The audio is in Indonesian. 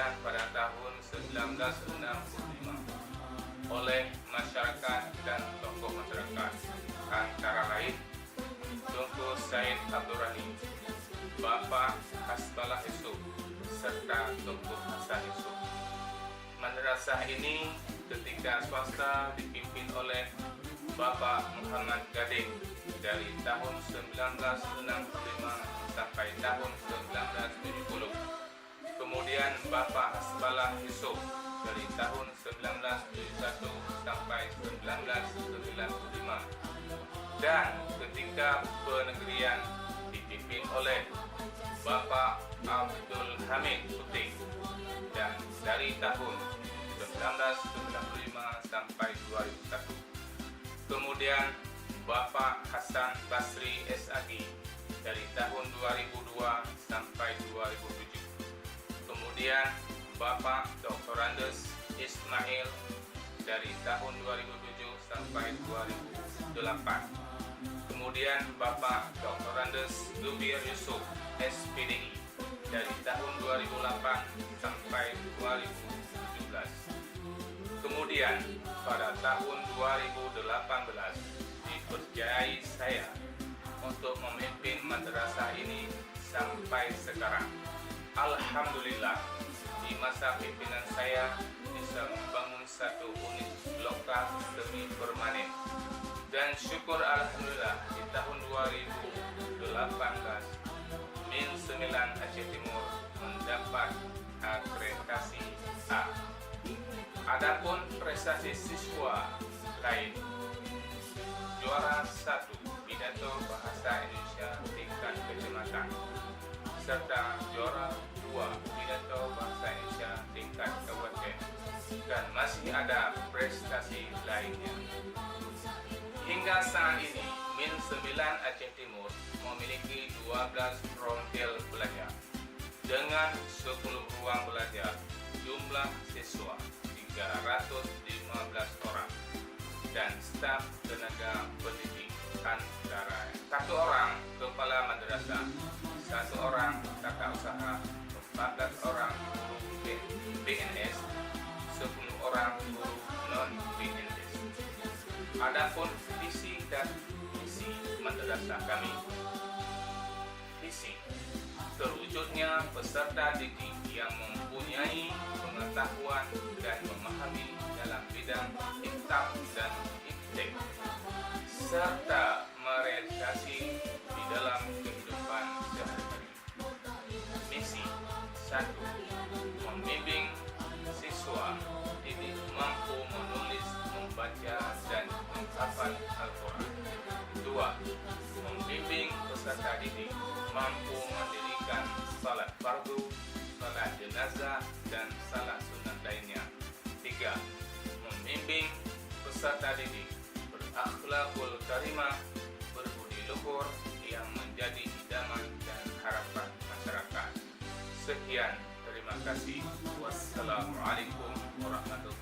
didirikan pada tahun 1965 oleh masyarakat dan tokoh masyarakat, antara lain Tunku Said Abdurrahim, Bapak Hasbalah Yusuf, serta Tunku Hasan Yusuf. Madrasah ini ketika swasta dipimpin oleh Bapak Muhammad Gading dari tahun 1965 sampai tahun 1970. Kemudian Bapak Hasbalah Yusuf dari tahun 1971 sampai 1995. Dan ketika penegrian dipimpin oleh Bapak Abdul Hamid Putih dan dari tahun 1995 sampai 2001. Kemudian Bapak Hasan Basri SAG dari tahun 2002 sampai 2007. Kemudian Bapak Dr. Andes Ismail dari tahun 2007 sampai 2008. Kemudian Bapak Dr. Andes Zubir Yusuf SPDI dari tahun 2008 sampai 2017. Kemudian pada tahun 2018 dipercayai saya untuk memimpin madrasah ini sampai sekarang. Alhamdulillah, di masa pimpinan saya bisa membangun satu unit lokal semi permanen. Dan syukur alhamdulillah di tahun 2018 Min 9 Aceh Timur mendapat akreditasi A. Adapun prestasi siswa lain, juara 1 pidato bahasa Indonesia tingkat kecamatan, serta juara 2 pidato bahasa Indonesia tingkat kabupaten, dan masih ada prestasi lainnya. Hingga saat ini, Min 9 Aceh Timur memiliki 12 frontil belajar dengan 10 ruang belajar, jumlah siswa 315 orang, dan staf tenaga pendidik antara 1 orang kepala madrasah, 1 orang tata usaha, 14 orang guru PNS, 10 orang guru non-PNS. Adapun visi dan misi madrasah kami. Visi: terwujudnya peserta didik yang mempunyai pengetahuan dan memahami dalam bidang kitab dan iptek, serta merealisasi di dalam kehidupan sehari-hari. Misi: 1. Membimbing siswa didik mampu menulis, membaca, dan menghafal Al-Quran. 2. Membimbing peserta didik mampu mendirikan salat fardu, salat jenazah, dan salat sunat lainnya. 3. Membimbing peserta didik berakhlakul karimah, berbudi luhur yang menjadi idaman dan harapan masyarakat. Sekian, terima kasih. Wassalamualaikum warahmatullahi wabarakatuh.